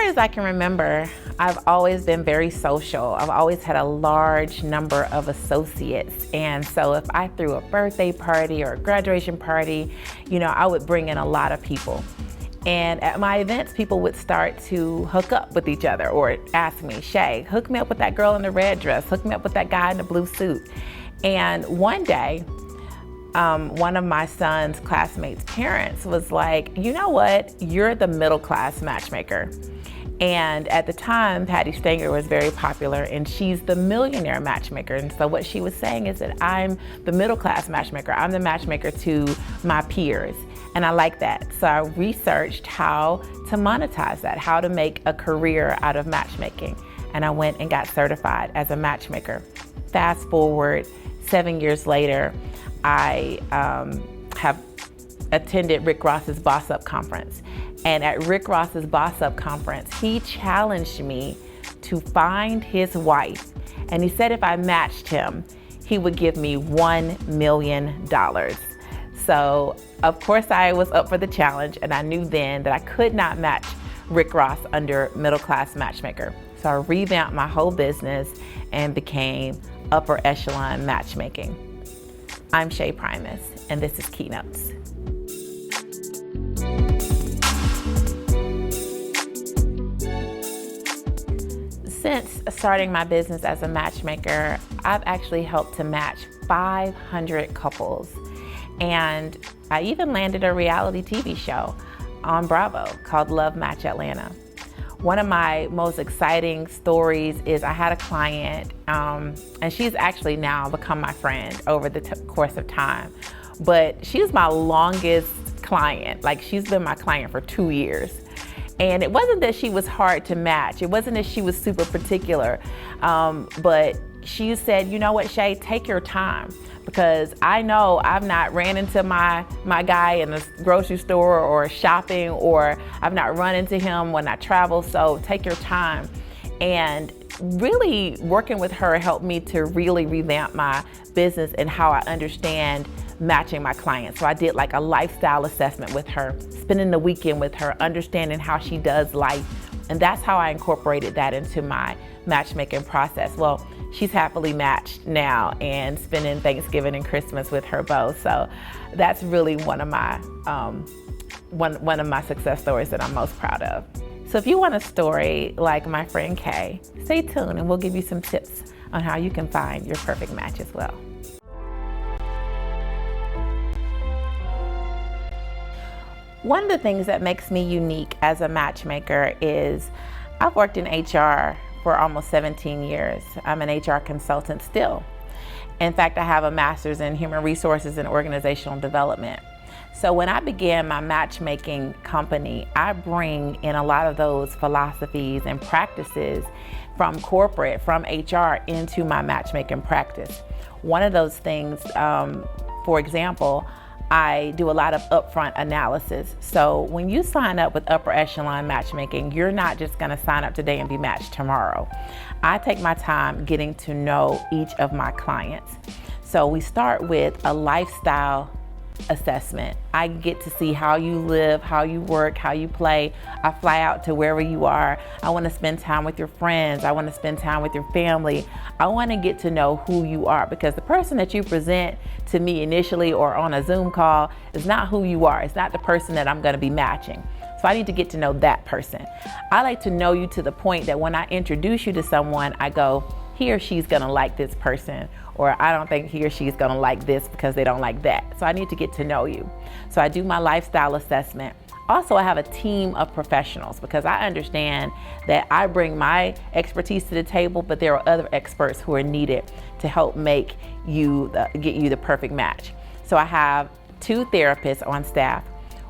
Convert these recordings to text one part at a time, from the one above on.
as I can remember, I've always been very social. I've always had a large number of associates. And so if I threw a birthday party or a graduation party, I would bring in a lot of people. And at my events, people would start to hook up with each other or ask me, Shae, hook me up with that girl in the red dress, hook me up with that guy in the blue suit. And one day, one of my son's classmates' parents was like, you know what, you're the middle class matchmaker. And at the time, Patty Stanger was very popular, and she's the millionaire matchmaker. And so what she was saying is that I'm the middle class matchmaker. I'm the matchmaker to my peers. And I like that. So I researched how to monetize that, how to make a career out of matchmaking. And I went and got certified as a matchmaker. Fast forward 7 years later, I have attended Rick Ross's Boss Up Conference. And at Rick Ross's Boss Up Conference, he challenged me to find his wife. And he said if I matched him, he would give me $1 million. So of course I was up for the challenge, and I knew then that I could not match Rick Ross under middle class matchmaker. So I revamped my whole business and became upper echelon matchmaking. I'm Shae Primus, and this is Keynotes. Since starting my business as a matchmaker, I've actually helped to match 500 couples. And I even landed a reality TV show on Bravo called Love Match Atlanta. One of my most exciting stories is I had a client, and she's actually now become my friend over the course of time. But she's my longest client. Like, she's been my client for 2 years. And it wasn't that she was hard to match. It wasn't that she was super particular. But she said, you know what, Shae, take your time. Because I know I've not ran into my guy in the grocery store or shopping, or I've not run into him when I travel. So take your time. And really working with her helped me to really revamp my business and how I understand matching my clients. So I did like a lifestyle assessment with her, spending the weekend with her, understanding how she does life. And that's how I incorporated that into my matchmaking process. Well, she's happily matched now and spending Thanksgiving and Christmas with her both. So that's really one of my one of my success stories that I'm most proud of. So if you want a story like my friend Kay, stay tuned and we'll give you some tips on how you can find your perfect match as well. One of the things that makes me unique as a matchmaker is I've worked in HR for almost 17 years. I'm an HR consultant still. In fact, I have a master's in human resources and organizational development. So when I began my matchmaking company, I bring in a lot of those philosophies and practices from corporate, from HR, into my matchmaking practice. One of those things, for example, I do a lot of upfront analysis. So when you sign up with upper echelon matchmaking, you're not just gonna sign up today and be matched tomorrow. I take my time getting to know each of my clients. So we start with a lifestyle assessment. I get to see how you live, how you work, how you play. I fly out to wherever you are. I want to spend time with your friends. I want to spend time with your family. I want to get to know who you are, because the person that you present to me initially or on a Zoom call is not who you are. It's not the person that I'm going to be matching. So I need to get to know that person. I like to know you to the point that when I introduce you to someone, I go, he or she's gonna like this person, or I don't think he or she's gonna like this because they don't like that. So I need to get to know you. So I do my lifestyle assessment. Also, I have a team of professionals, because I understand that I bring my expertise to the table, but there are other experts who are needed to help make you, get you the perfect match. So I have 2 therapists on staff.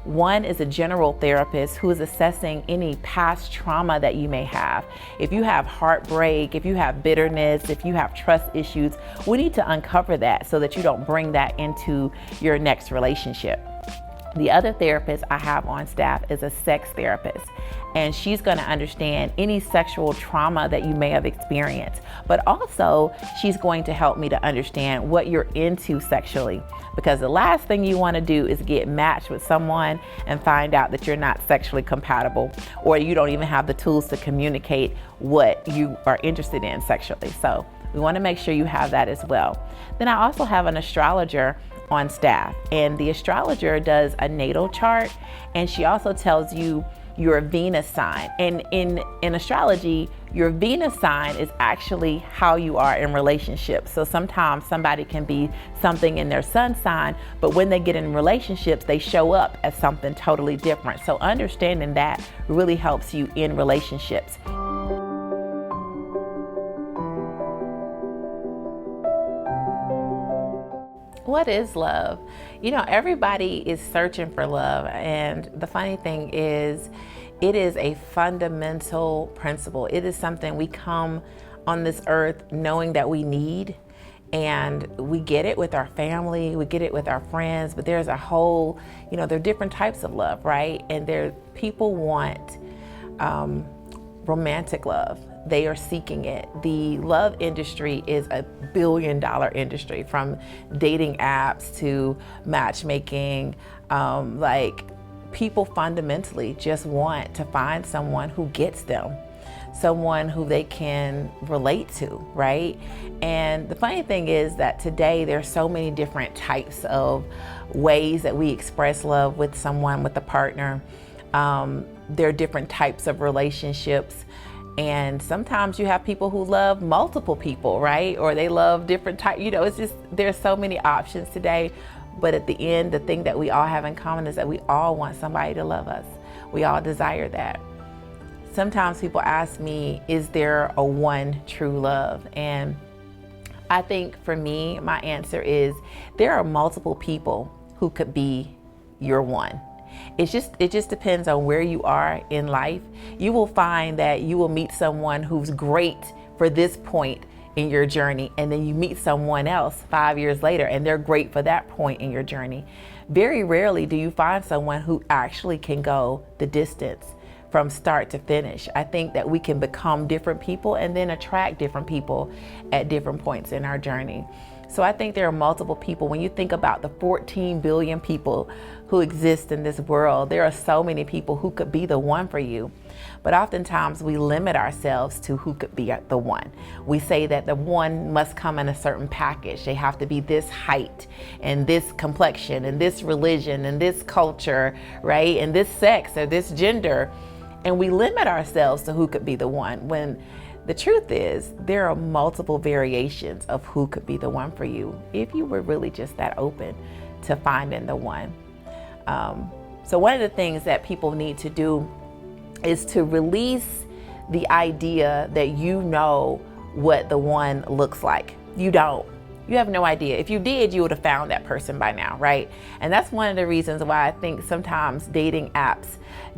One is a general therapist who is assessing any past trauma that you may have. If you have heartbreak, if you have bitterness, if you have trust issues, we need to uncover that so that you don't bring that into your next relationship. The other therapist I have on staff is a sex therapist, and she's going to understand any sexual trauma that you may have experienced, but also she's going to help me to understand what you're into sexually, because the last thing you want to do is get matched with someone and find out that you're not sexually compatible, or you don't even have the tools to communicate what you are interested in sexually. So we want to make sure you have that as well. Then I also have an astrologer on staff, and the astrologer does a natal chart, and she also tells you your Venus sign. And in astrology, your Venus sign is actually how you are in relationships. So sometimes somebody can be something in their sun sign, but when they get in relationships, they show up as something totally different. So understanding that really helps you in relationships. What is love? You know, everybody is searching for love, and the funny thing is, it is a fundamental principle. It is something we come on this earth knowing that we need, and we get it with our family, we get it with our friends, but there's a whole, there are different types of love, right? And people want romantic love. They are seeking it. The love industry is a billion-dollar industry, from dating apps to matchmaking. People fundamentally just want to find someone who gets them, someone who they can relate to, right? And the funny thing is that today there's so many different types of ways that we express love with someone, with a partner. There are different types of relationships. And sometimes you have people who love multiple people, right? Or they love different types, it's just, there's so many options today. But at the end, the thing that we all have in common is that we all want somebody to love us. We all desire that. Sometimes people ask me, is there a one true love? And I think for me, my answer is there are multiple people who could be your one. It just depends on where you are in life. You will find that you will meet someone who's great for this point in your journey, and then you meet someone else 5 years later and they're great for that point in your journey. Very rarely do you find someone who actually can go the distance from start to finish. I think that we can become different people and then attract different people at different points in our journey. So I think there are multiple people. When you think about the 14 billion people who exist in this world, there are so many people who could be the one for you. But oftentimes we limit ourselves to who could be the one. We say that the one must come in a certain package. They have to be this height and this complexion and this religion and this culture, right? And this sex or this gender. And we limit ourselves to who could be the one, when the truth is there are multiple variations of who could be the one for you if you were really just that open to finding the one. So one of the things that people need to do is to release the idea that you know what the one looks like. You don't. You have no idea. If you did, you would have found that person by now, right? And that's one of the reasons why I think sometimes dating apps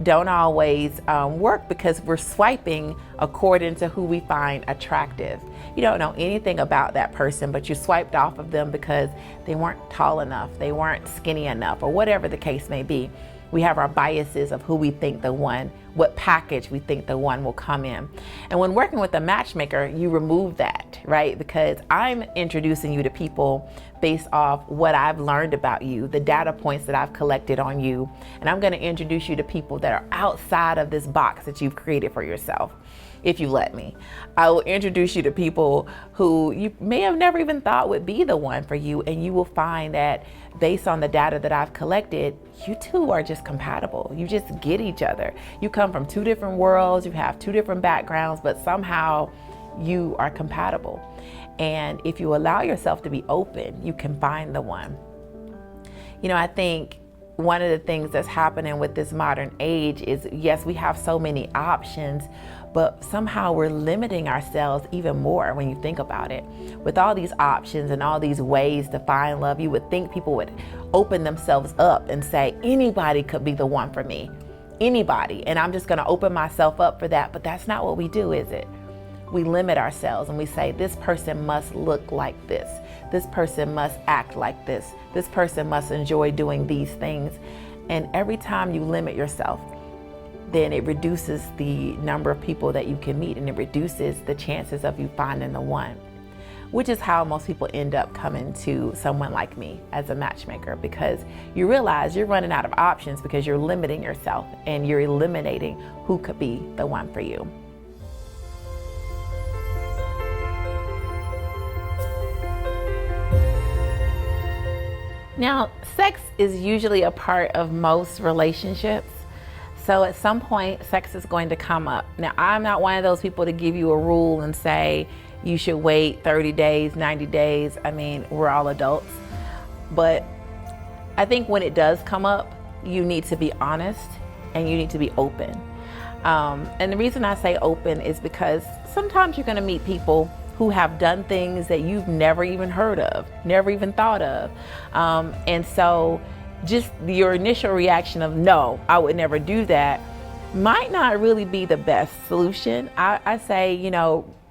don't always work, because we're swiping according to who we find attractive. You don't know anything about that person, but you swiped off of them because they weren't tall enough, they weren't skinny enough, or whatever the case may be. We have our biases of who we think the one, what package we think the one will come in. And when working with a matchmaker, you remove that, right? Because I'm introducing you to people based off what I've learned about you, the data points that I've collected on you. And I'm going to introduce you to people that are outside of this box that you've created for yourself. If you let me, I will introduce you to people who you may have never even thought would be the one for you. And you will find that based on the data that I've collected, you two are just compatible. You just get each other. You come from two different worlds, you have two different backgrounds, but somehow you are compatible. And if you allow yourself to be open, you can find the one. I think one of the things that's happening with this modern age is, yes, we have so many options, but somehow we're limiting ourselves even more when you think about it. With all these options and all these ways to find love, you would think people would open themselves up and say, anybody could be the one for me, anybody. And I'm just gonna open myself up for that. But that's not what we do, is it? We limit ourselves and we say, this person must look like this. This person must act like this. This person must enjoy doing these things. And every time you limit yourself, then it reduces the number of people that you can meet, and it reduces the chances of you finding the one, which is how most people end up coming to someone like me as a matchmaker, because you realize you're running out of options because you're limiting yourself and you're eliminating who could be the one for you. Now, sex is usually a part of most relationships. So at some point, sex is going to come up. Now, I'm not one of those people to give you a rule and say you should wait 30 days, 90 days. I mean, we're all adults. But I think when it does come up, you need to be honest and you need to be open. And the reason I say open is because sometimes you're going to meet people who have done things that you've never even heard of, never even thought of. And so just your initial reaction of, no, I would never do that, might not really be the best solution. I say,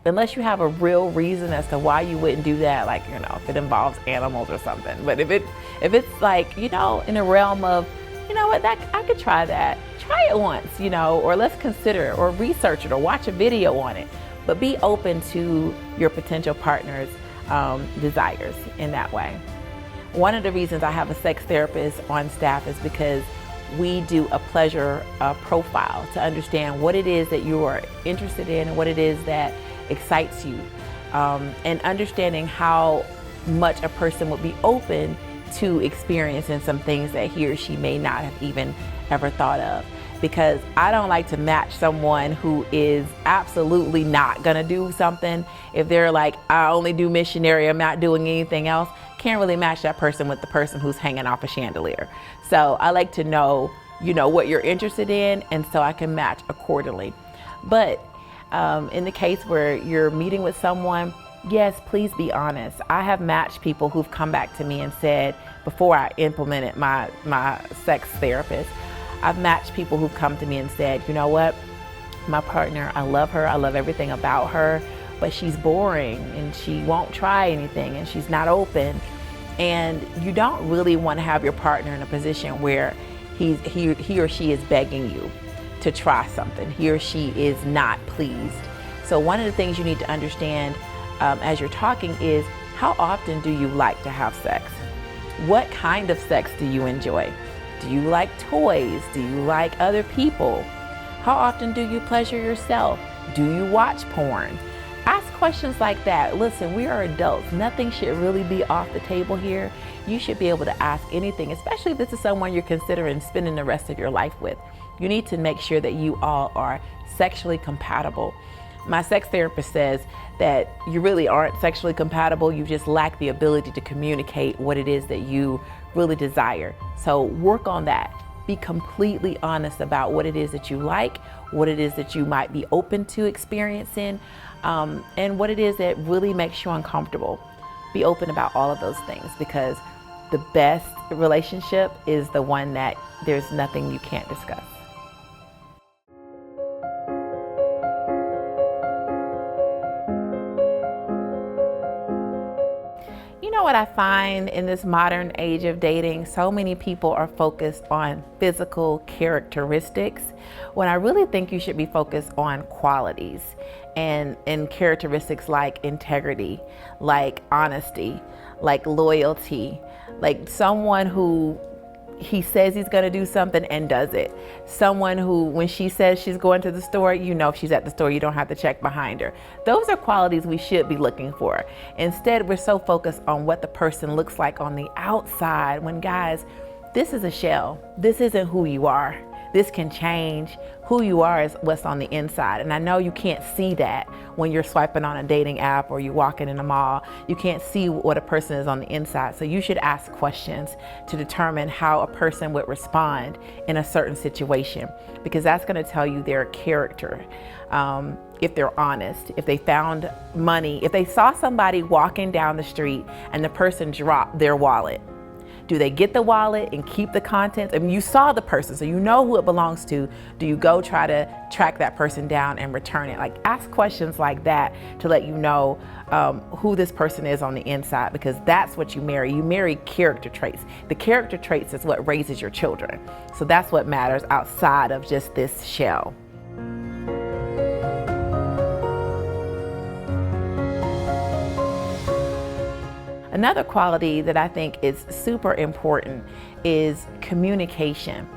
unless you have a real reason as to why you wouldn't do that, like, if it involves animals or something. But if it's like, in the realm of, I could try that. Try it once, or let's consider it, or research it, or watch a video on it. But be open to your potential partner's desires in that way. One of the reasons I have a sex therapist on staff is because we do a pleasure profile to understand what it is that you are interested in and what it is that excites you, and understanding how much a person would be open to experiencing some things that he or she may not have even ever thought of. Because I don't like to match someone who is absolutely not gonna do something. If they're like, I only do missionary, I'm not doing anything else, can't really match that person with the person who's hanging off a chandelier. So I like to know, what you're interested in, and so I can match accordingly. But in the case where you're meeting with someone, yes, please be honest. I have matched people who've come back to me and said, before I implemented my sex therapist, I've matched people who've come to me and said, you know what, my partner, I love her, I love everything about her, but she's boring and she won't try anything and she's not open. And you don't really want to have your partner in a position where he or she is begging you to try something. He or she is not pleased. So one of the things you need to understand as you're talking is, how often do you like to have sex? What kind of sex do you enjoy? Do you like toys? Do you like other people? How often do you pleasure yourself? Do you watch porn? Ask questions like that. Listen, we are adults. Nothing should really be off the table here. You should be able to ask anything, especially if this is someone you're considering spending the rest of your life with. You need to make sure that you all are sexually compatible. My sex therapist says that you really aren't sexually compatible. You just lack the ability to communicate what it is that you really desire. So work on that. Be completely honest about what it is that you like, what it is that you might be open to experiencing, and what it is that really makes you uncomfortable. Be open about all of those things, because the best relationship is the one that there's nothing you can't discuss. What I find in this modern age of dating, so many people are focused on physical characteristics, when I really think you should be focused on qualities and characteristics like integrity, like honesty, like loyalty, like someone who he says he's going to do something and does it. Someone who, when she says she's going to the store, if she's at the store, you don't have to check behind her. Those are qualities we should be looking for. Instead, we're so focused on what the person looks like on the outside, when guys, this is a shell. This isn't who you are. This can change. Who you are is what's on the inside. And I know you can't see that when you're swiping on a dating app or you're walking in a mall. You can't see what a person is on the inside. So you should ask questions to determine how a person would respond in a certain situation, because that's going to tell you their character. If they're honest, if they found money, if they saw somebody walking down the street and the person dropped their wallet, Do they get the wallet and keep the contents? I mean, you saw the person, so you know who it belongs to. Do you go try to track that person down and return it? Like, ask questions like that to let you know who this person is on the inside, because that's what you marry. You marry character traits. The character traits is what raises your children. So that's what matters outside of just this shell. Another quality that I think is super important is communication.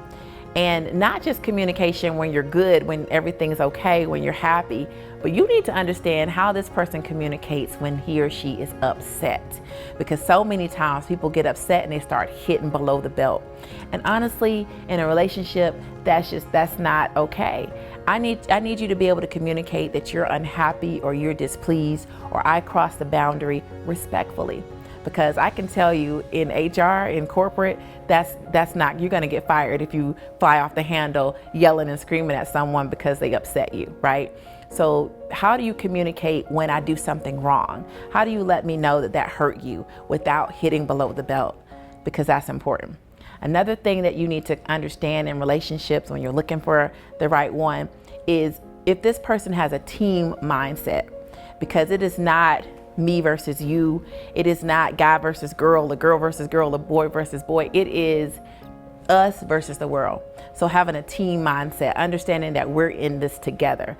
And not just communication when you're good, when everything's okay, when you're happy, but you need to understand how this person communicates when he or she is upset. Because so many times people get upset and they start hitting below the belt. And honestly, in a relationship, that's not okay. I need you to be able to communicate that you're unhappy or you're displeased or I crossed the boundary respectfully. Because I can tell you in HR, in corporate, that's not, you're gonna get fired if you fly off the handle yelling and screaming at someone because they upset you, right? So how do you communicate when I do something wrong? How do you let me know that hurt you without hitting below the belt? Because that's important. Another thing that you need to understand in relationships when you're looking for the right one is if this person has a team mindset, because it is not me versus you. It is not guy versus girl, the girl versus girl, the boy versus boy. It is us versus the world. So having a team mindset, understanding that we're in this together.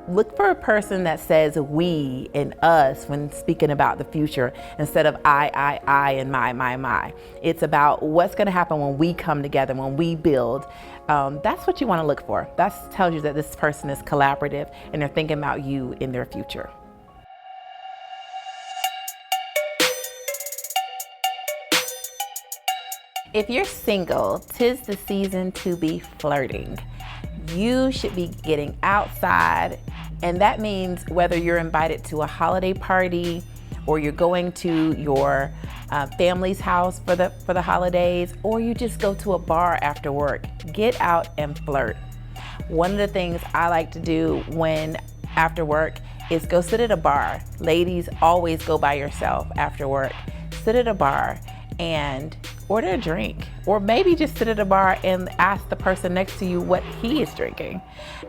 Look for a person that says we and us when speaking about the future instead of I and my. It's about what's going to happen when we come together, when we build. That's what you want to look for. That tells you that this person is collaborative and they're thinking about you in their future. If you're single, 'tis the season to be flirting. You should be getting outside, and that means whether you're invited to a holiday party or you're going to your family's house for the holidays, or you just go to a bar after work. Get out and flirt. One of the things I like to do when after work is go sit at a bar. Ladies, always go by yourself after work. Sit at a bar and order a drink, or maybe just sit at a bar and ask the person next to you what he is drinking,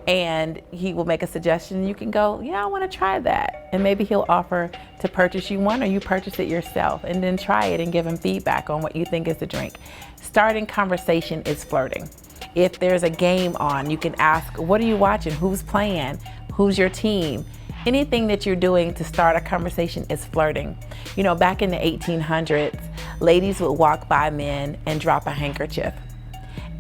and he will make a suggestion. You can go, yeah, I want to try that, and maybe he'll offer to purchase you one, or you purchase it yourself, and then try it and give him feedback on what you think is the drink. Starting conversation is flirting. If there's a game on, you can ask, what are you watching? Who's playing? Who's your team? Anything that you're doing to start a conversation is flirting. You know, back in the 1800s, ladies would walk by men and drop a handkerchief.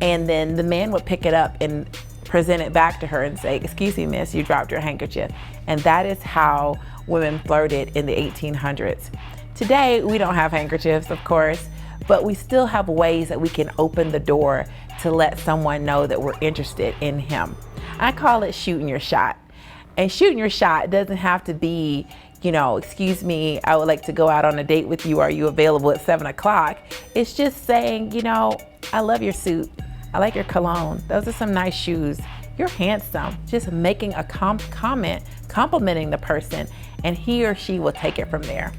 And then the man would pick it up and present it back to her and say, excuse me, miss, you dropped your handkerchief. And that is how women flirted in the 1800s. Today, we don't have handkerchiefs, of course, but we still have ways that we can open the door to let someone know that we're interested in him. I call it shooting your shot. And shooting your shot doesn't have to be, you know, excuse me, I would like to go out on a date with you. Are you available at 7 o'clock? It's just saying, you know, I love your suit. I like your cologne. Those are some nice shoes. You're handsome. Just making a comment, complimenting the person, and he or she will take it from there.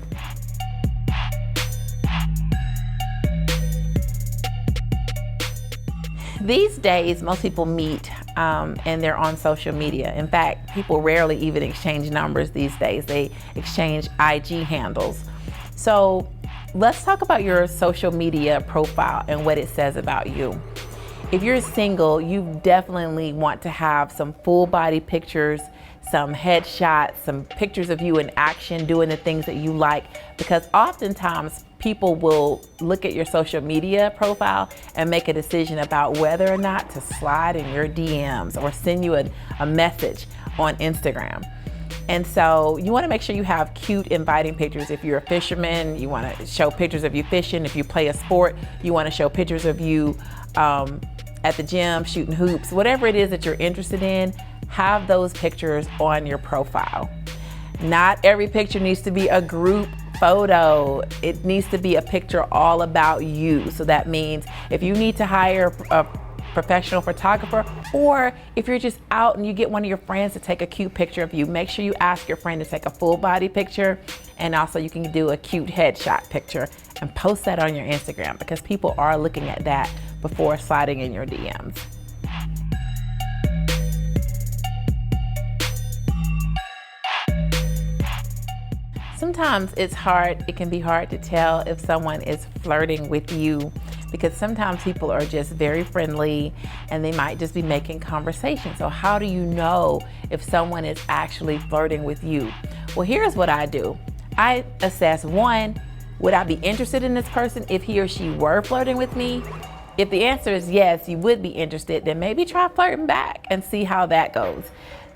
These days, most people meet and they're on social media. In fact, people rarely even exchange numbers these days. They exchange IG handles. So let's talk about your social media profile and what it says about you. If you're single, you definitely want to have some full body pictures, some headshots, some pictures of you in action doing the things that you like, because oftentimes people will look at your social media profile and make a decision about whether or not to slide in your DMs or send you a message on Instagram. And so you want to make sure you have cute, inviting pictures. If you're a fisherman, you want to show pictures of you fishing. If you play a sport, you want to show pictures of you at the gym, shooting hoops. Whatever it is that you're interested in, have those pictures on your profile. Not every picture needs to be a group photo. It needs to be a picture all about you. So that means if you need to hire a professional photographer, or if you're just out and you get one of your friends to take a cute picture of you, make sure you ask your friend to take a full body picture, and also you can do a cute headshot picture and post that on your Instagram, because people are looking at that before sliding in your DMs. Sometimes it can be hard to tell if someone is flirting with you, because sometimes people are just very friendly and they might just be making conversation. So how do you know if someone is actually flirting with you? Well, here's what I do. I assess, one, would I be interested in this person if he or she were flirting with me? If the answer is yes, you would be interested, then maybe try flirting back and see how that goes.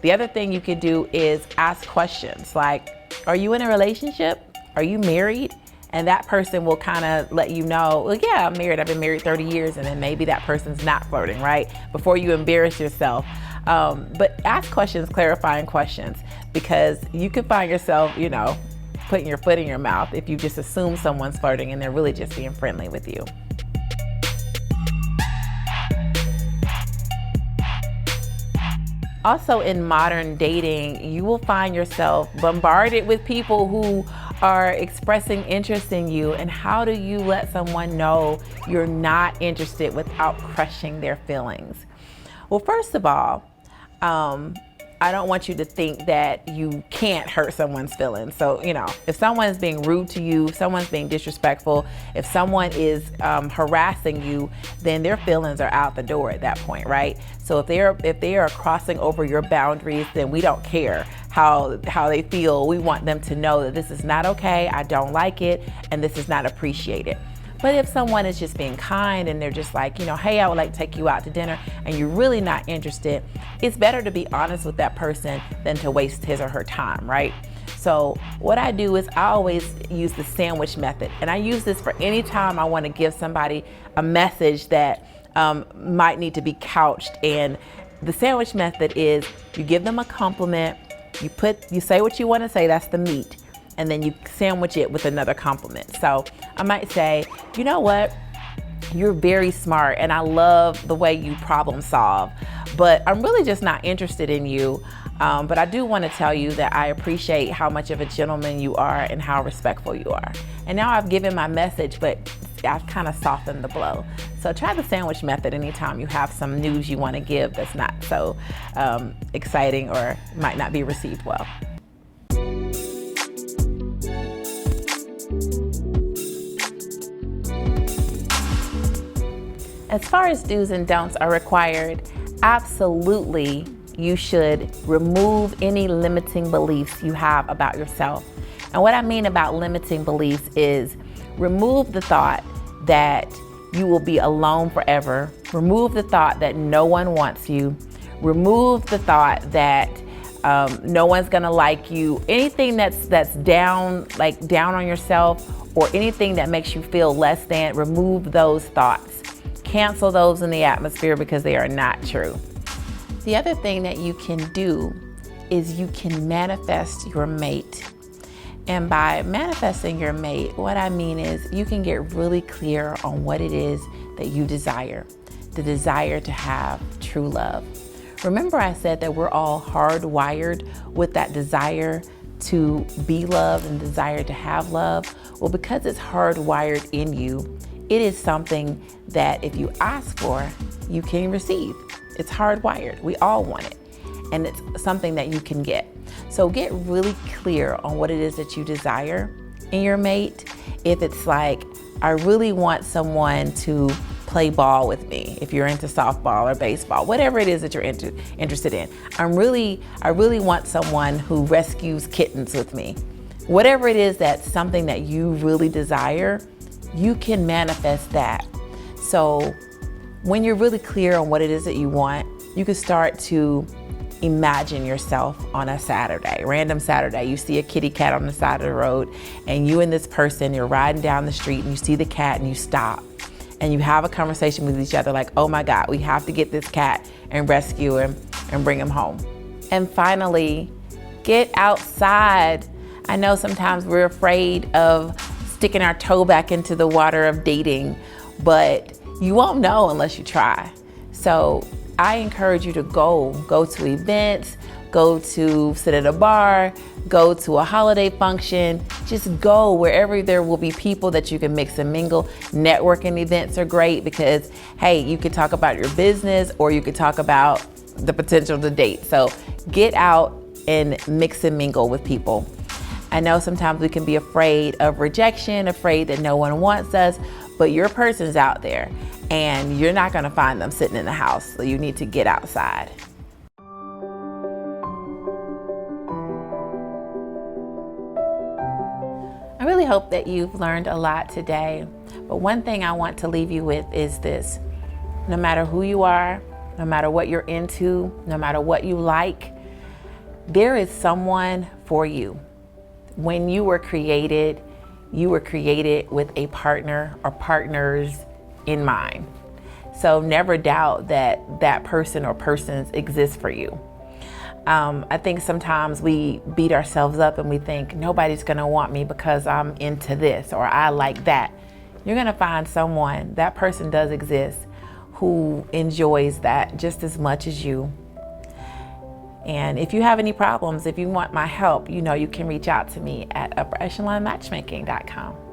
The other thing you could do is ask questions like, are you in a relationship? Are you married? And that person will kind of let you know, well, yeah, I'm married. I've been married 30 years. And then maybe that person's not flirting, right? Before you embarrass yourself. But ask questions, clarifying questions, because you could find yourself, putting your foot in your mouth if you just assume someone's flirting and they're really just being friendly with you. Also, in modern dating, you will find yourself bombarded with people who are expressing interest in you. And how do you let someone know you're not interested without crushing their feelings? Well, first of all, I don't want you to think that you can't hurt someone's feelings. So, if someone is being rude to you, if someone's being disrespectful, if someone is harassing you, then their feelings are out the door at that point, right? So if they are crossing over your boundaries, then we don't care how they feel. We want them to know that this is not okay, I don't like it, and this is not appreciated. But if someone is just being kind and they're just like, hey, I would like to take you out to dinner, and you're really not interested, it's better to be honest with that person than to waste his or her time, right? So what I do is I always use the sandwich method. And I use this for any time I want to give somebody a message that might need to be couched. And the sandwich method is you give them a compliment, you say what you want to say, that's the meat, and then you sandwich it with another compliment. So I might say, you know what? You're very smart and I love the way you problem solve, but I'm really just not interested in you. But I do want to tell you that I appreciate how much of a gentleman you are and how respectful you are. And now I've given my message, but I've kind of softened the blow. So try the sandwich method anytime you have some news you want to give that's not so exciting or might not be received well. As far as do's and don'ts are required, absolutely you should remove any limiting beliefs you have about yourself. And what I mean about limiting beliefs is remove the thought that you will be alone forever. Remove the thought that no one wants you. Remove the thought that no one's gonna like you. Anything that's down on yourself, or anything that makes you feel less than, remove those thoughts. Cancel those in the atmosphere because they are not true. The other thing that you can do is you can manifest your mate. And by manifesting your mate, what I mean is you can get really clear on what it is that you desire, the desire to have true love. Remember I said that we're all hardwired with that desire to be loved and desire to have love? Well, because it's hardwired in you, it is something that if you ask for, you can receive. It's hardwired. We all want it. And it's something that you can get. So get really clear on what it is that you desire in your mate. If it's like, I really want someone to play ball with me, if you're into softball or baseball, whatever it is that you're interested in. I really want someone who rescues kittens with me. Whatever it is that's something that you really desire, you can manifest that. So when you're really clear on what it is that you want, you can start to imagine yourself on a Saturday, random Saturday. You see a kitty cat on the side of the road, and you and this person, you're riding down the street and you see the cat and you stop and you have a conversation with each other like, oh my God, we have to get this cat and rescue him and bring him home. And finally, get outside. I know sometimes we're afraid of sticking our toe back into the water of dating, but you won't know unless you try. So I encourage you to go to events, go to sit at a bar, go to a holiday function, just go wherever there will be people that you can mix and mingle. Networking events are great because, hey, you can talk about your business or you can talk about the potential to date. So get out and mix and mingle with people. I know sometimes we can be afraid of rejection, afraid that no one wants us, but your person's out there and you're not gonna find them sitting in the house. So you need to get outside. I really hope that you've learned a lot today, but one thing I want to leave you with is this: no matter who you are, no matter what you're into, no matter what you like, there is someone for you. When you were created with a partner or partners in mind. So never doubt that that person or persons exist for you. I think sometimes we beat ourselves up and we think nobody's gonna want me because I'm into this or I like that. You're gonna find someone, that person does exist, who enjoys that just as much as you. And if you have any problems, if you want my help, you know you can reach out to me at upperechelonmatchmaking.com.